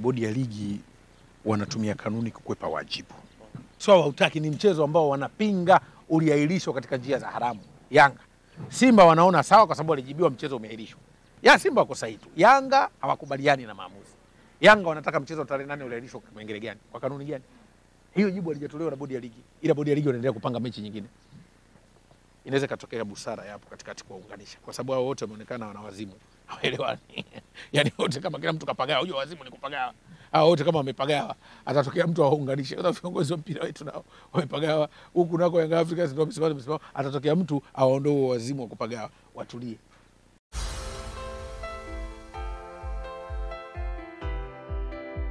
bodi ya ligi wanatumia kanuni kukwepa wajibu. So hautaki, ni mchezo ambao wanapinga uliahirishwa katika njia za haramu. Yanga, Simba wanaona sawa kwa sababu walijibiwa mchezo umeahirishwa. Ya Simba wako sahihi tu. Yanga hawakubaliani na maamuzi. Yanga wanataka mchezo tarehe 8 uliahirishwa kwa kipengele gani? Kwa kanuni gani? Hiyo jibu halijatolewa na bodi ya ligi. Ila bodi ya ligi wanaendelea kupanga mechi nyingine. Inaweza katokea busara hapo katikati kuwaunganisha. Kwa sababu hao wote wameonekana wana wazimu. Hawaelewani. Yaani wote kama kila mtu kapagawa, unajua wazimu ni kupagawa. Hao wote kama wamepagawa, atatokea mtu awaunganishe. Kwa viongozi wa mpira wetu nao wamepagawa. Huku nako Young Africans ndio wamesimama, atatokea mtu awaondoe wazimu wa kupagawa. Watulie.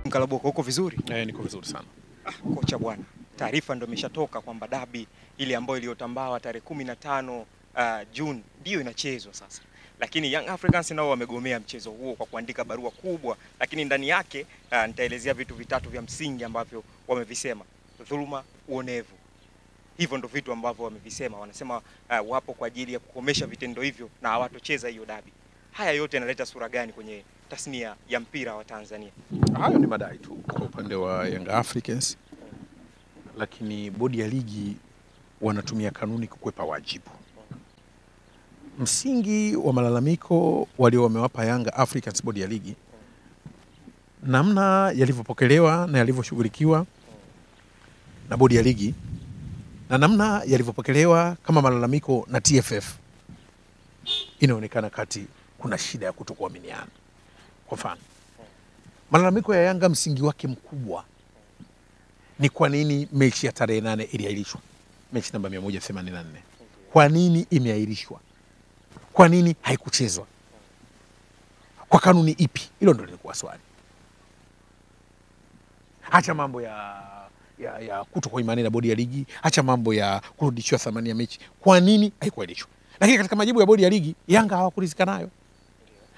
Mkalaboko uko vizuri? Niko vizuri sana. Kocha bwana, taarifa ndio imeshatoka kwamba dabi ile ambayo iliyotambawa tarehe 15 June ndio inachezwa sasa. Lakini Young Africans nao wamegomea mchezo huo kwa kuandika barua kubwa, lakini ndani yake nitaelezea vitu vitatu vya msingi ambavyo wamevisema: dhuluma, uonevu. Hivyo ndio vitu ambavyo wamevisema. Wanasema wapo kwa ajili ya kukomesha vitendo hivyo na hawatocheza hiyo dabi. Haya yote yanaleta sura gani kwenye tasnia ya mpira wa Tanzania? Hayo ni madai tu kwa upande wa Young Africans. Lakini bodi ya ligi wanatumia kanuni kukwepa wajibu. Msingi wa malalamiko walio wamewapa Young Africans bodi ya ligi, namna yalivyopokelewa na yalivyoshughulikiwa na bodi ya ligi na namna yalivyopokelewa kama malalamiko na TFF, inaonekana kati kuna shida ya kutokuaminiana. Kwa mfano, malalamiko ya Yanga msingi wake mkubwa ni kwa nini mechi ya tarehe 8 iliahirishwa, mechi namba 184. Kwa nini imeahirishwa? Kwa nini haikuchezwa? Kwa kanuni ipi? Hilo ndio lilikuwa swali. Acha mambo ya kutokuimani na bodi ya ligi, acha mambo ya kurudishiwa thamani ya mechi. Kwa nini haikuahirishwa? Lakini katika majibu ya bodi ya ligi, Yanga hawakuridhika nayo.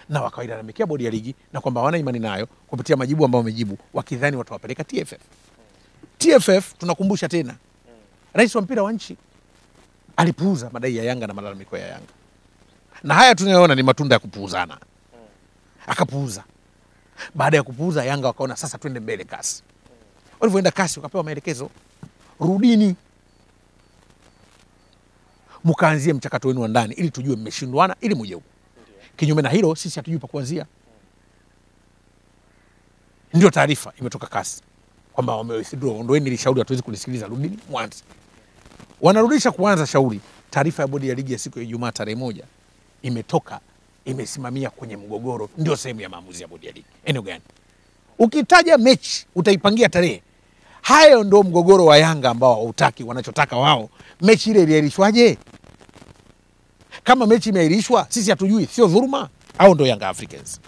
Na wakailalamikia bodi ya ligi na kwamba hawana imani nayo kupitia majibu ambayo wamejibu, wakidhani watawapeleka TFF. TFF, tunakumbusha tena, rais wa mpira wa nchi alipuuza madai ya Yanga na malalamiko ya Yanga. Na haya tunayoona ni matunda ya kupuuzana. Akapuuza. Baada ya kupuuza, Yanga wakaona sasa twende mbele kasi. Walivyoenda kasi wakapewa maelekezo, rudini mkaanzie mchakato wenu wa ndani ili tujue mmeshindwana ili muje huko. Kinyume na hilo sisi hatujui pa kuanzia. Ndio taarifa imetoka kasi kwamba wamewithdraw, ondoeni ile shauri, hatuwezi kulisikiliza, rudini mwanzo. Wanarudisha kuanza shauri. Taarifa ya bodi ya ligi ya siku ya Ijumaa tarehe 1 imetoka, imesimamia kwenye mgogoro, ndio sehemu ya maamuzi ya bodi ya ligi. Eneo gani? Ukitaja mechi utaipangia tarehe. Hayo ndio mgogoro wa Yanga ambao hautaki. Wanachotaka wao, mechi ile iliahirishwaje? Kama mechi imeahirishwa, sisi hatujui, sio dhuluma? Au ndio Young Africans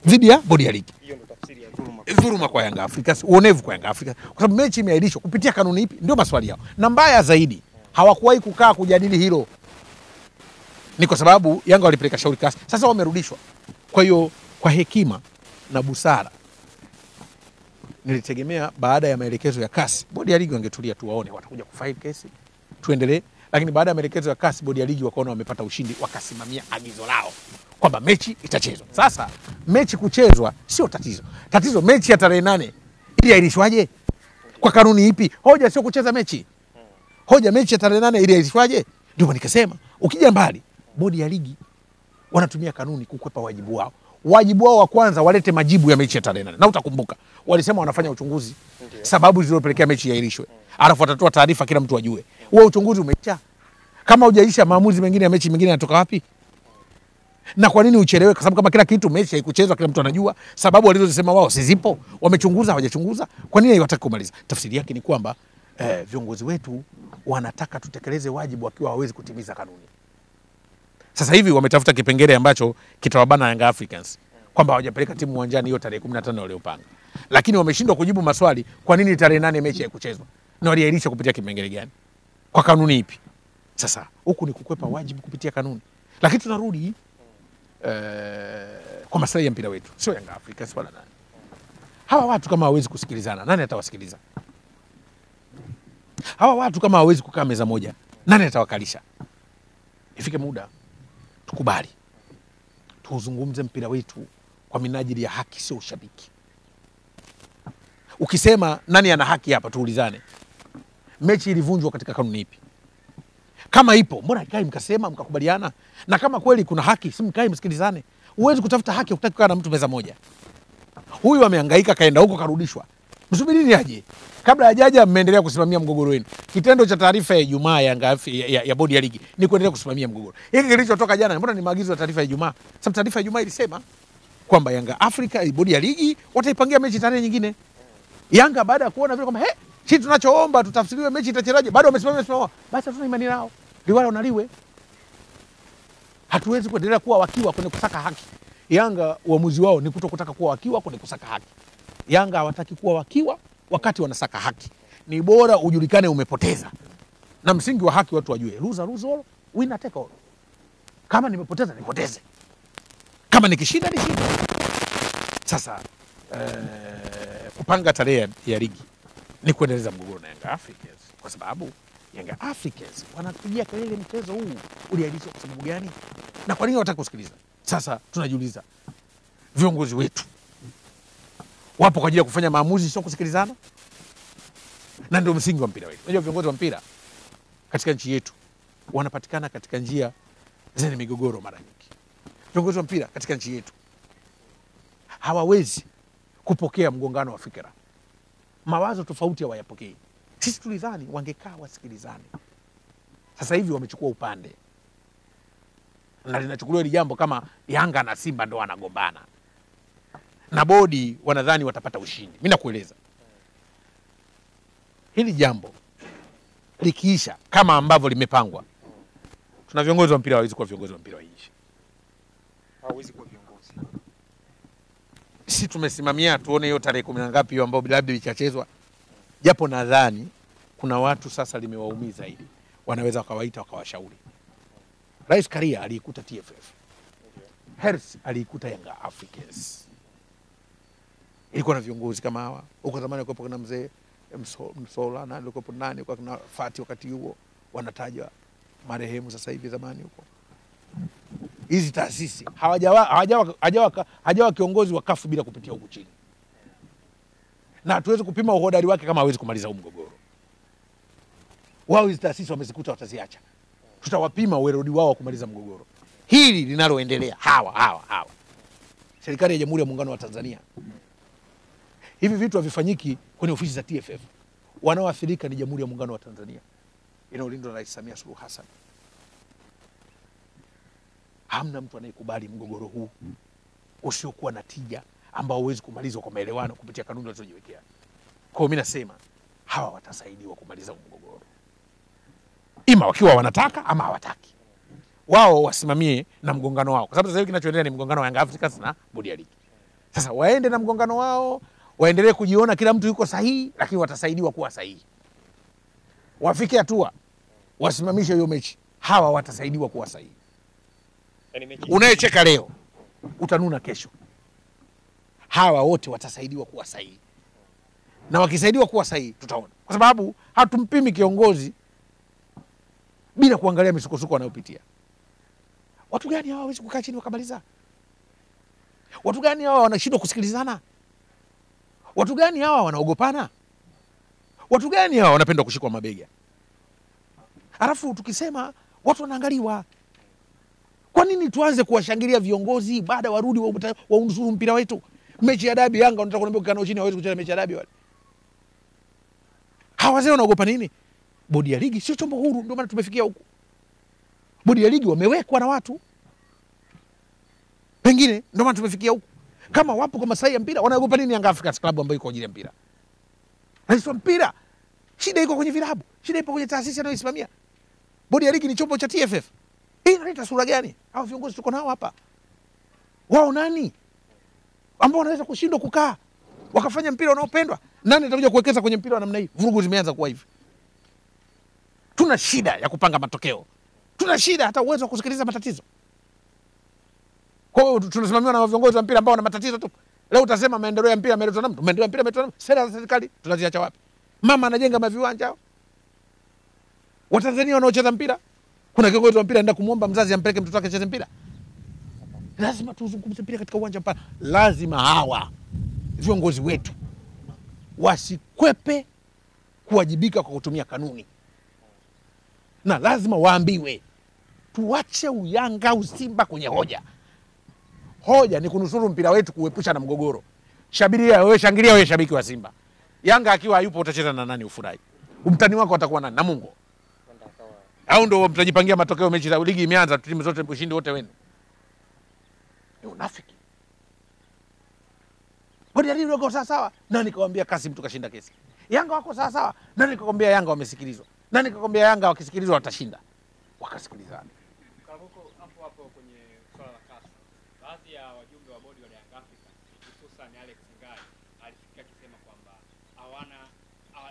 dhidi ya bodi ya ligi? Hiyo ndio tafsiri ya dhuluma. Dhuluma kwa Young Africans, uonevu kwa Young Africans, kwa sababu mechi imeahirishwa kupitia kanuni ipi? Ndio maswali yao. Na mbaya zaidi, hawakuwahi kukaa kujadili hilo. Ni kwa sababu Yanga walipeleka shauri kasi, sasa wamerudishwa. Kwa hiyo kwa hekima na busara, nilitegemea baada ya maelekezo ya kasi bodi ya ligi wangetulia tu, waone watakuja kufaili kesi, tuendelee. Lakini baada ya maelekezo ya kasi, bodi ya ligi wakaona wamepata ushindi, wakasimamia agizo lao kwamba mechi itachezwa. Sasa mechi kuchezwa sio tatizo. Tatizo mechi ya tarehe 8 iliahirishwaje? Kwa kanuni ipi? Hoja sio kucheza mechi. Hoja mechi ya tarehe 8 iliahirishwaje? Ndio nikasema ukija mbali, bodi ya ligi wanatumia kanuni kukwepa wajibu wao. Wajibu wao wa kwanza, walete majibu ya mechi ya tarehe 8. Na utakumbuka walisema wanafanya uchunguzi sababu zilizopelekea mechi iahirishwe. Alafu watatoa taarifa kila mtu ajue. Huo uchunguzi umeisha. Kama hujaisha, maamuzi mengine ya mechi mengine yanatoka wapi? Na kwa nini uchelewe? Kwa sababu kama kila kitu mechi haikuchezwa kila mtu anajua, sababu walizosema wao si zipo. Wamechunguza, hawajachunguza. Kwa nini hawataka kumaliza? Tafsiri yake ni kwamba viongozi wetu wanataka tutekeleze wajibu wakiwa hawezi kutimiza kanuni. Sasa hivi wametafuta kipengele ambacho kitawabana Young Africans kwamba hawajapeleka timu uwanjani hiyo tarehe 15 waliopanga. Lakini wameshindwa kujibu maswali, kwa nini tarehe 8 mechi haikuchezwa? Na waliahirisha kupitia kipengele gani? Kwa kanuni ipi? Sasa huku ni kukwepa wajibu kupitia kanuni. Lakini tunarudi kwa maslahi ya mpira wetu, sio Young Africans wala nani. Hawa watu kama hawezi kusikilizana, nani atawasikiliza? Hawa watu kama hawezi kukaa meza moja, nani atawakalisha? Ifike muda tukubali, tuzungumze mpira wetu kwa minajili ya haki, sio ushabiki. Ukisema nani ana haki hapa, tuulizane. Mechi ilivunjwa katika kanuni ipi? Kama ipo, mbona ikai mkasema mkakubaliana? Na kama kweli kuna haki, si mkai msikilizane. Huwezi kutafuta haki ukitaka kukaa na mtu meza moja. Huyu amehangaika kaenda huko karudishwa. Msubirini aje. Kabla hajaja mmeendelea kusimamia mgogoro wenu. Kitendo cha taarifa ya Ijumaa ya bodi ya ligi ni kuendelea kusimamia mgogoro. Hiki kilichotoka jana, mbona ni maagizo ya taarifa ya Ijumaa? Sababu taarifa ya Ijumaa ilisema kwamba Yanga Africa bodi ya ligi wataipangia mechi tarehe nyingine. Yanga baada ya kuona vile kwamba sisi tunachoomba tutafsiriwe mechi itachezaje, bado wamesimama. Basi hatuna imani nao. Liwala unaliwe. Hatuwezi kuendelea kuwa wakiwa kwenye kusaka haki. Yanga uamuzi wao ni kutaka kuwa wakiwa kwenye kusaka haki. Yanga hawataki kuwa wakiwa wakati wanasaka haki. Ni bora ujulikane umepoteza. Na msingi wa haki watu wajue. Lose all, winner take all. Kama nimepoteza nipoteze. Kama nikishinda nishinde. Sasa kupanga tarehe ya ligi ni kuendeleza mgogoro na Yanga Africans, kwa sababu Yanga Africans wanapigia kelele mchezo huu uliahirishwa kwa sababu gani? Na kwa nini hawataka kusikiliza? Sasa tunajiuliza, viongozi wetu wapo kwa ajili ya kufanya maamuzi, sio kusikilizana? Na ndio msingi wa mpira wetu. Unajua viongozi wa mpira katika nchi yetu wanapatikana katika njia zenye migogoro mara nyingi. Viongozi wa mpira katika nchi yetu hawawezi kupokea mgongano wa fikra. Mawazo tofauti hawayapokei. Sisi tulidhani wangekaa wasikilizane. Sasa hivi wamechukua upande. Na linachukuliwa hili jambo kama Yanga na Simba ndo wanagombana. Na bodi wanadhani watapata ushindi. Mimi nakueleza. Hili jambo likiisha kama ambavyo limepangwa, tuna viongozi wa mpira hawezi kuwa viongozi wa mpira wa nchi. Hawezi kuwa viongozi. Sisi tumesimamia tuone hiyo tarehe 10 ngapi hiyo ambao labda ichachezwa. Japo nadhani kuna watu sasa limewaumiza hili. Wanaweza wakawaita wakawashauri. Rais Karia aliikuta TFF. Hersi aliikuta Yanga Africans. Ilikuwa na viongozi kama hawa. Huko zamani kulikuwa kuna mzee Msola na alikuwa nani kwa kuna Fati wakati huo wanataja marehemu sasa hivi zamani huko. Hizi taasisi hajawa kiongozi wa kafu bila kupitia huko chini. Na hatuwezi kupima uhodari wake kama hawezi kumaliza huu mgogoro. Wao hizi taasisi wamezikuta wataziacha. Tutawapima uwerodi wao wa kumaliza mgogoro. Hili linaloendelea hawa. Serikali ya Jamhuri ya Muungano wa Tanzania. Hivi vitu havifanyiki kwenye ofisi za TFF. Wanaoathirika ni Jamhuri ya Muungano wa Tanzania. Inaolindwa na Rais Samia Suluhu Hassan. Hamna mtu anayekubali mgogoro huu usiokuwa na tija ambao huwezi kumalizwa kwa maelewano kupitia kanuni walizojiwekea. Kwa hiyo mimi nasema hawa watasaidiwa kumaliza mgogoro. Ima wakiwa wanataka ama hawataki. Wao wasimamie na mgongano wao. Kwa sababu sasa hivi kinachoendelea ni mgongano wa Yanga Africans na bodi ya ligi. Sasa waende na mgongano wao, waendelee kujiona kila mtu yuko sahihi, lakini watasaidiwa kuwa sahihi. Wafike hatua wasimamishe hiyo mechi. Hawa watasaidiwa kuwa sahihi. Unayecheka leo utanuna kesho. Hawa wote watasaidiwa kuwa sahihi. Na wakisaidiwa kuwa sahihi tutaona. Kwa sababu hatumpimi kiongozi bila kuangalia misukosuko wanayopitia. Watu gani hawa hawezi kukaa chini wakamaliza? Watu gani hawa wanashindwa kusikilizana? Watu gani hawa wanaogopana? Watu gani hawa wanapenda kushikwa mabega? Alafu tukisema watu wanaangaliwa. Kwa nini tuanze kuwashangilia viongozi baada warudi waunusuru mpira wetu? Mechi ya dabi Yanga unataka kuniambia ukikana chini hawezi kucheza mechi ya dabi wale. Hawa wazee wanaogopa nini? Bodi ya ligi sio chombo huru, ndio maana tumefikia huko. Bodi ya ligi wamewekwa na watu. Pengine ndio maana tumefikia huko. Kama wapo kwa maslahi ya mpira, wanaogopa nini Yanga Africans Club ambayo iko kwa ajili ya mpira? Rais wa mpira. Shida iko kwenye vilabu. Shida ipo kwenye taasisi anayoisimamia. Bodi ya ligi ni chombo cha TFF. Hii inaleta sura gani? Hao viongozi tuko nao hapa. Wao nani? Ambao wanaweza kushindwa kukaa wakafanya mpira unaopendwa? Nani atakuja kuwekeza kwenye mpira wa namna hii? Vurugu zimeanza kuwa hivi. Tuna shida ya kupanga matokeo. Tuna shida hata uwezo wa kusikiliza matatizo. Kwa hiyo tunasimamiwa na viongozi wa mpira ambao wana matatizo tu. Leo utasema maendeleo ya mpira yameletwa na mtu. Maendeleo ya mpira yameletwa na mtu. Sera za serikali tunaziacha wapi? Mama anajenga maviwanja. Watanzania wanaocheza mpira, kuna kiongozi wa mpira anaenda kumuomba mzazi ampeleke mtoto wake acheze mpira? Lazima tuzungumze mpira katika uwanja mpana. Lazima hawa viongozi wetu wasikwepe kuwajibika kwa kutumia kanuni, na lazima waambiwe tuache uyanga usimba kwenye hoja. Hoja ni kunusuru mpira wetu, kuepusha na mgogoro. Shabiria wewe, shangilia wewe shabiki wa Simba. Yanga akiwa hayupo utacheza na nani ufurahi? Umtani wako atakuwa nani? Namungo. Au ndio mtajipangia matokeo, mechi za ligi imeanza, timu zote ushindi wote wenu? Ni unafiki. Bodi ya ligi wako sawa sawa, nani kakwambia Kasim tukashinda kesi? Yanga wako sawa sawa, nani kakwambia Yanga wamesikilizwa? Nani kakwambia Yanga wakisikilizwa watashinda? Wakasikilizana. Huko hapo kwenye swala la CAS, baadhi ya wajumbe wa bodi wa Young Africans hususan Alex Ngai alifikia akisema kwamba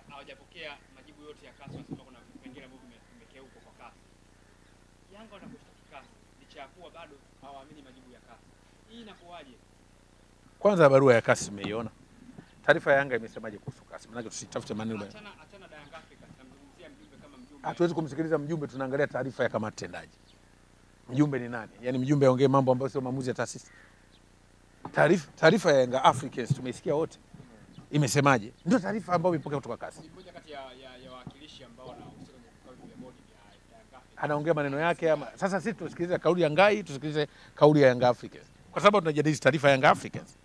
hawajapokea majibu yote ya CAS, wanasema kuna vipengele ambavyo vimekeuka kwa CAS. Yanga wanaposhtaki CAS licha ya kuwa bado hawaamini majibu ya CAS. Hii inakuwaje? Kwanza barua ya CAS umeiona? Taarifa ya Yanga imesemaje kuhusu CAS? Maana tusitafute maneno. Achana na Young Africans, namzungumzia mjumbe kama mjumbe. Hatuwezi kumsikiliza mjumbe, tunaangalia taarifa ya kamati tendaji. Mjumbe ni nani? Yaani mjumbe aongee mambo ambayo sio maamuzi ya taasisi. Taarifa ya Young Africans tumeisikia wote. Imesemaje? Ndio taarifa ambayo imepokea kutoka CAS. Mmoja kati ya wawakilishi ambao wanahusika kwenye kauli ya bodi ya Young Africans Anaongea maneno yake ama sasa sisi tusikilize kauli ya Ngai, tusikilize kauli ya Young Africans. Kwa sababu tunajadili taarifa ya Young Africans.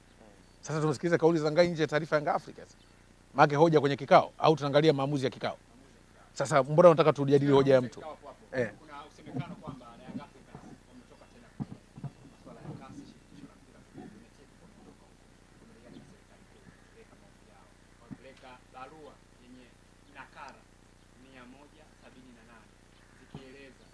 Sasa tumesikiliza kauli za Ngai nje ya taarifa ya Young Africans. Maana hoja kwenye kikao au tunaangalia maamuzi ya kikao? Sasa mbona unataka tujadili hoja ya mtu? Kuna usemekano kwamba Young Africans wametoka tena kwa masuala ya CAS, shirikisho la mpira kutoka wamepeleka barua yenye nakara 178 zikieleza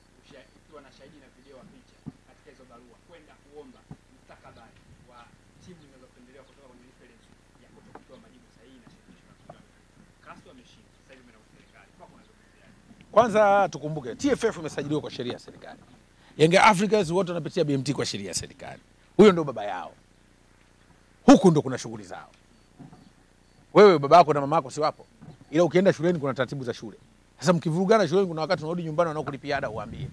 ikiwa na shahidi na video wa picha katika hizo barua kwenda kuomba mustakabali wa timu zinazopendelewa kutoka kwenye reference ya kutokutoa majibu sahihi na shirikisho la mpira. CAS wameshinda, sasa hivi mna serikali. Kwanza tukumbuke TFF imesajiliwa kwa sheria ya serikali. Young Africans wote wanapitia BMT kwa sheria ya serikali. Huyo ndio baba yao. Huku ndio kuna shughuli zao. Wewe baba yako na mama yako si wapo. Ila ukienda shuleni kuna taratibu za shule. Sasa mkivurugana shuleni kuna wakati unarudi nyumbani wanaokulipia ada uambie.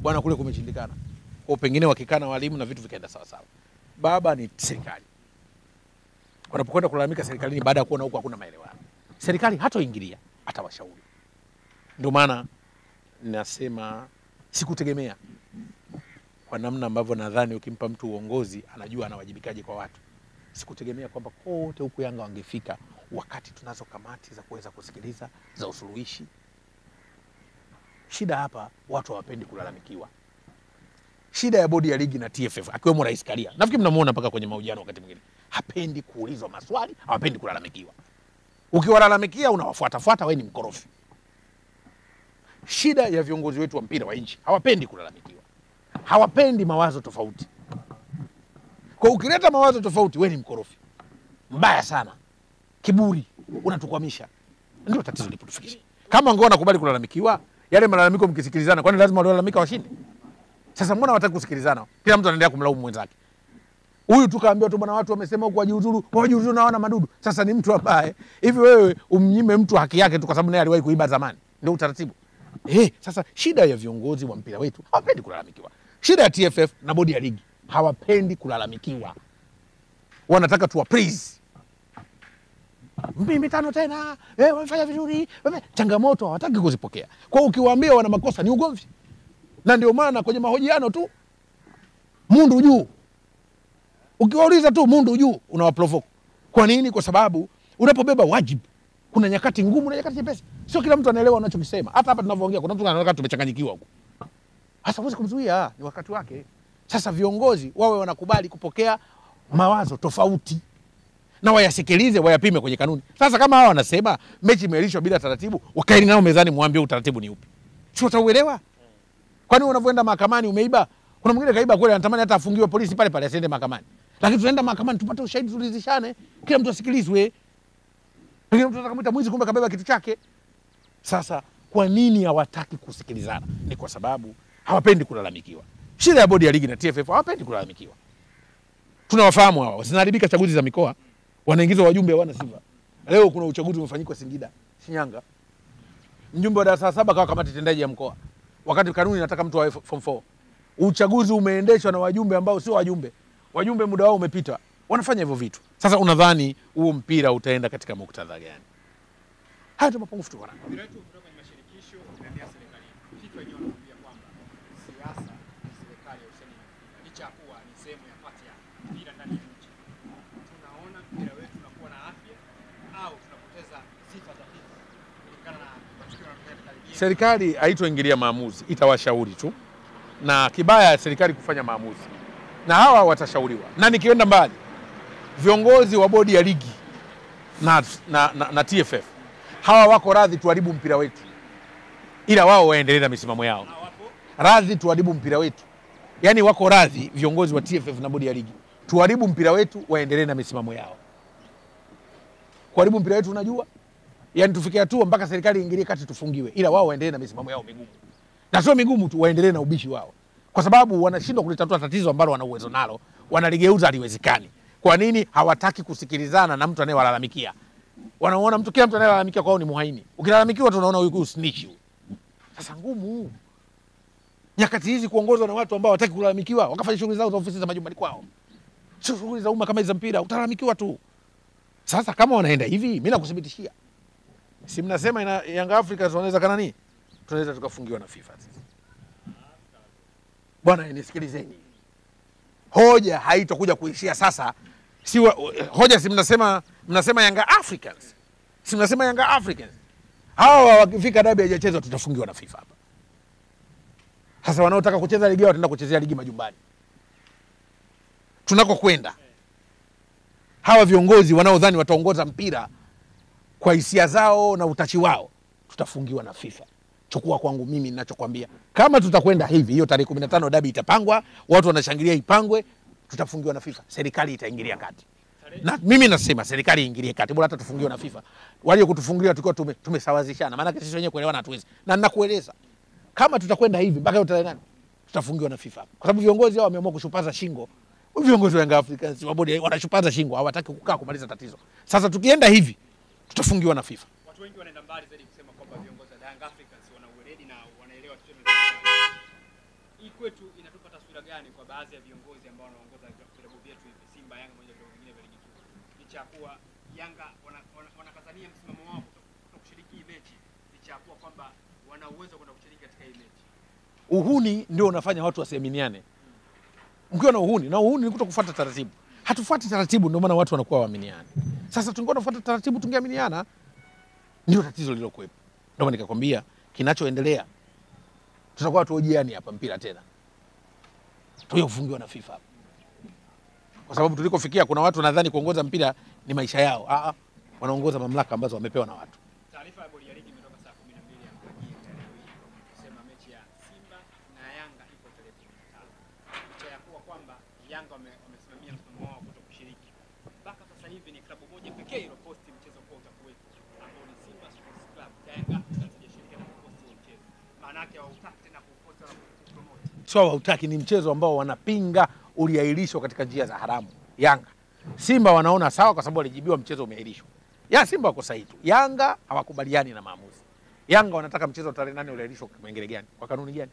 Bwana kule kumeshindikana. Kwa pengine wakikana walimu na vitu vikaenda sawa sawa. Baba ni serikali. Wanapokwenda kulalamika serikalini baada ya kuona huko hakuna maelewano, serikali hatoingilia, atawashauri. Ndio maana nasema sikutegemea kwa namna ambavyo nadhani ukimpa mtu uongozi anajua anawajibikaje kwa watu. Sikutegemea kwamba kote huku Yanga wangefika wakati tunazo kamati za kuweza kusikiliza za usuluhishi. Shida hapa watu hawapendi kulalamikiwa. Shida ya bodi ya ligi na TFF akiwemo Rais Karia, nafikiri mnamuona mpaka kwenye mahojiano wakati mwingine, hapendi kuulizwa maswali, hawapendi kulalamikiwa. Ukiwalalamikia unawafuata wewe ni mkorofi. Shida ya viongozi wetu wa mpira wa nchi, hawapendi kulalamikiwa. Hawapendi mawazo tofauti. Kwa ukileta mawazo tofauti wewe ni mkorofi. Mbaya sana. Kiburi unatukwamisha. Ndio tatizo lipotufikisha. Kama wangekuwa wanakubali kulalamikiwa, yale malalamiko mkisikilizana, kwani lazima walalamika washinde? Sasa mbona wataki kusikilizana? Kila mtu anaendelea kumlaumu mwenzake. Huyu tukaambiwa tu bwana watu wamesema huko wajiuzuru na wana madudu. Sasa ni mtu ambaye hivi wewe umnyime mtu haki yake tu kwa sababu naye aliwahi kuiba zamani. Ndio utaratibu. Sasa shida ya viongozi wa mpira wetu hawapendi kulalamikiwa. Shida ya TFF na bodi ya ligi hawapendi kulalamikiwa. Wanataka tuwa praise. Mimi tano tena, wamefanya vizuri. Changamoto hawataki kuzipokea. Kwa ukiwaambia wana makosa ni ugomvi. Na ndio maana kwenye mahojiano tu mundu juu. Ukiwauliza tu mundu juu unawaprovoke. Kwa nini? Kwa sababu unapobeba wajibu kuna nyakati ngumu na nyakati nyepesi. Sio kila mtu anaelewa unachokisema. Hata hapa tunavyoongea kuna mtu anaona tumechanganyikiwa huko. Sasa huwezi kumzuia, ni wakati wake. Sasa viongozi wawe wanakubali kupokea mawazo tofauti na wayasikilize, wayapime kwenye kanuni. Sasa kama hao wanasema mechi imeelishwa bila taratibu, wakaeni nao mezani muambie utaratibu ni upi. Sio utauelewa? Kwani unavyoenda mahakamani umeiba, kuna mwingine kaiba kweli anatamani hata afungiwe polisi pale pale asiende mahakamani. Lakini tunaenda mahakamani tupate ushahidi tulizishane, kila mtu asikilizwe. Pengine mtu atakamwita mwizi kumbe kabeba kitu chake. Sasa kwa nini hawataki kusikilizana? Ni kwa sababu hawapendi kulalamikiwa. Shida ya bodi ya ligi na TFF hawapendi kulalamikiwa. Tunawafahamu hawa, zinaharibika chaguzi za mikoa, wanaingizwa wajumbe hawana sifa. Leo kuna uchaguzi umefanyika Singida, Shinyanga. Mjumbe wa darasa 7 kawa kamati tendaji ya mkoa. Wakati kanuni inataka mtu wa form 4. Uchaguzi umeendeshwa na wajumbe ambao sio wajumbe. Wajumbe muda wao umepita. Wanafanya hivyo vitu. Sasa unadhani huo mpira utaenda katika muktadha gani? Haya ndio mapungufu tuko nayo. Mpira wetu kutoka kwenye mashirikisho unaendea serikali. FIFA yenyewe wanakuambia kwamba siasa ni serikali ya useni na mpira. Licha ya kuwa ni sehemu ya pati ya mpira ndani ya nchi. Tunaona mpira wetu unakuwa na afya au tunapoteza sifa za FIFA kulingana na matukio yanayotokea katika ligi. Serikali haitoingilia maamuzi, itawashauri tu. Na kibaya serikali kufanya maamuzi. Na hawa watashauriwa. Na nikienda mbali, viongozi wa bodi ya ligi na TFF hawa wako radhi tuharibu mpira wetu, ila wao waendelee na misimamo yao. Radhi tuharibu mpira wetu, yani wako radhi viongozi wa TFF na bodi ya ligi tuharibu mpira wetu, waendelee na misimamo yao. Kuharibu mpira wetu unajua, yani tufikia tu mpaka serikali iingilie kati tufungiwe, ila wao waendelee na misimamo yao migumu. Na sio migumu tu, waendelee na ubishi wao, kwa sababu wanashindwa kulitatua tatizo ambalo wana uwezo nalo, wanaligeuza haliwezekani. Kwa nini? Hawataki kusikilizana na mtu anayewalalamikia. Wanaona mtu, kila mtu anayelalamikia kwao ni muhaini. Ukilalamikiwa tu unaona huyu snitch. Sasa ngumu nyakati hizi kuongozwa na watu ambao hawataki kulalamikiwa, wakafanya shughuli zao za ofisi za majumbani kwao. Sio shughuli za umma kama hizo mpira, utalalamikiwa tu. Sasa kama wanaenda hivi, mimi nakuthibitishia. Si mnasema Young Africans wanaweza kana nini? Tunaweza tukafungiwa na FIFA sasa. Bwana nisikilizeni. Hoja haitakuja kuishia sasa. Si hoja, si mnasema Young Africans. Si mnasema Young Africans. Hawa wakifika dabi hajachezwa tutafungiwa na FIFA hapa. Sasa wanaotaka kucheza ligi wataenda kuchezea ligi majumbani. Tunako kwenda, hawa viongozi wanaodhani wataongoza mpira kwa hisia zao na utachi wao, tutafungiwa na FIFA. Chukua kwangu mimi ninachokwambia. Kama tutakwenda hivi, hiyo tarehe 15 dabi itapangwa, watu wanashangilia ipangwe, tutafungiwa na FIFA. Serikali itaingilia kati. Na mimi nasema serikali iingilie kati, bora hata tufungiwe na FIFA. Wale kutufungia tulikuwa tumesawazishana. Maana sisi wenyewe kuelewana hatuwezi. Na ninakueleza, kama tutakwenda hivi mpaka tarehe nani, tutafungiwa na FIFA. Kwa sababu viongozi hao wameamua kushupaza shingo. Viongozi wa Young Africans wabodi wanashupaza shingo, hawataki kukaa kumaliza tatizo. Sasa tukienda hivi tutafungiwa na FIFA. Watu wengi wanaenda mbali zaidi kusema kwamba viongozi wa Young Africans wana uweledi na wanaelewa tatizo. Hii kwetu inatupa taswira gani kwa baadhi ya viongozi ambao wanaongoza vilabu vyetu hivi, Simba, Yanga moja kwa vingine vya ligi kuu? Licha ya kuwa Yanga wanakazania msimamo wao kutokushiriki hii mechi, licha ya kuwa kwamba wana uwezo kwenda kushiriki katika hii mechi. Uhuni ndio unafanya watu wasiaminiane. Mkiwa na uhuni, na uhuni ni kutokufuata taratibu. Hatufuati taratibu, ndio maana watu wanakuwa waaminiani. Sasa tungekuwa tunafuata taratibu tungeaminiana. Ndio tatizo lilokuwepo. Ndio maana nikakwambia kinachoendelea, tutakuwa tuojiani hapa mpira tena. Tuwe kufungiwa na FIFA. Kwa sababu tulikofikia kuna watu nadhani kuongoza mpira ni maisha yao. Wanaongoza mamlaka ambazo wamepewa na watu. Taarifa ya bodi ya ligi imetoka saa 12 ya alfajiri kusema mechi ya Simba na Yanga ipo tarehe 15. Licha ya kuwa kwamba Yanga wamesimamia msimamo wao kutokushiriki. Mpaka sasa hivi ni klabu moja pekee iliyoposti mchezo kwa utakuwepo, ambao ni Simba Sports Club. Yanga hajashiriki na kuposti mchezo. Maana yake hautaki tena kuposti wala kupromote. Sio hautaki, ni mchezo ambao wanapinga uliahirishwa katika njia za haramu. Yanga. Simba wanaona sawa kwa sababu walijibiwa mchezo umeahirishwa. Simba wako sahihi tu. Yanga hawakubaliani na maamuzi. Yanga wanataka mchezo tarehe 8 uliahirishwa kwa kipengele gani? Kwa kanuni gani?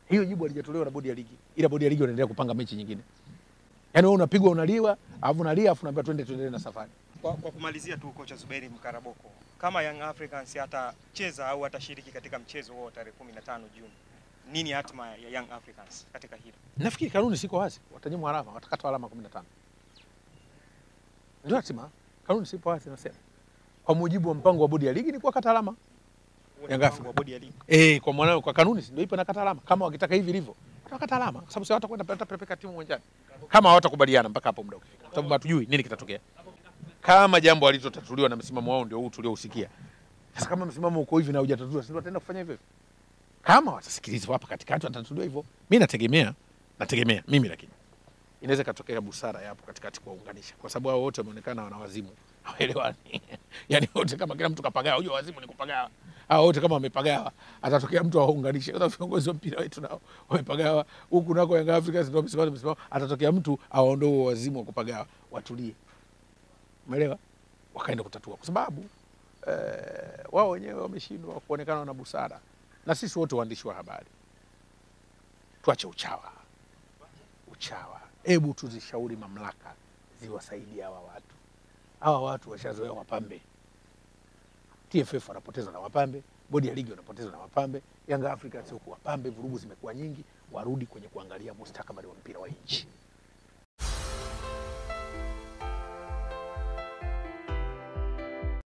Hiyo jibu halijatolewa na bodi ya ligi. Ila bodi ya ligi wanaendelea kupanga mechi nyingine. Yaani wewe unapigwa unaliwa, alafu unalia afu unaambia tuendelee na safari. Kwa kumalizia tu, kocha Zuberi Mkaraboko, kama Young Africans atacheza au atashiriki katika mchezo huo tarehe 15 Juni, nini hatima ya Young Africans katika hilo? Nafikiri kanuni siko wazi. Watanyimwa alama, watakata alama 15. Ndio hatima. Kanuni sipo wazi nasema. Kwa mujibu wa mpango wa bodi ya ligi ni kuwakata alama. Mpango wa bodi ya ligi. Kwa kanuni ndio ipo nakata alama. Kama wakitaka hivi ilivyo, watakata alama kwa sababu si hawatakwenda peleka timu uwanjani. Kama hawatakubaliana mpaka hapo muda ukifika. Kwa sababu hatujui nini kitatokea. Kama jambo halitotatuliwa na msimamo wao ndio huu tuliousikia. Sasa kama msimamo uko hivi na hujatatuliwa, sisi tutaenda kufanya hivyo. Kama watasikilizwa hapa katikati watatuliwa hivyo. Mimi nategemea mimi, lakini inaweza katokea busara yapo katikati kuwaunganisha, kwa sababu hao wote wameonekana wana wazimu, hawaelewani. Yani wote kama kila mtu kapagawa, unajua wazimu ni kupagawa. Hao wote kama wamepagawa, atatokea mtu awaunganishe. Kwa sababu viongozi wa mpira wetu nao wamepagawa, huku nako Young Africans ndio msimamo, atatokea mtu awaondoe wazimu wa kupagawa, watulie. Umeelewa? Wakaenda kutatua, kwa sababu wao wenyewe wameshindwa kuonekana na busara. Na sisi wote waandishi wa habari tuache uchawa. Hebu tuzishauri mamlaka ziwasaidie hawa watu. Hawa watu washazoea wapambe. TFF wanapoteza na wapambe, bodi ya ligi wanapoteza na wapambe, Yanga Africa sio wapambe, vurugu zimekuwa nyingi, warudi kwenye kuangalia mustakabali wa mpira wa nchi.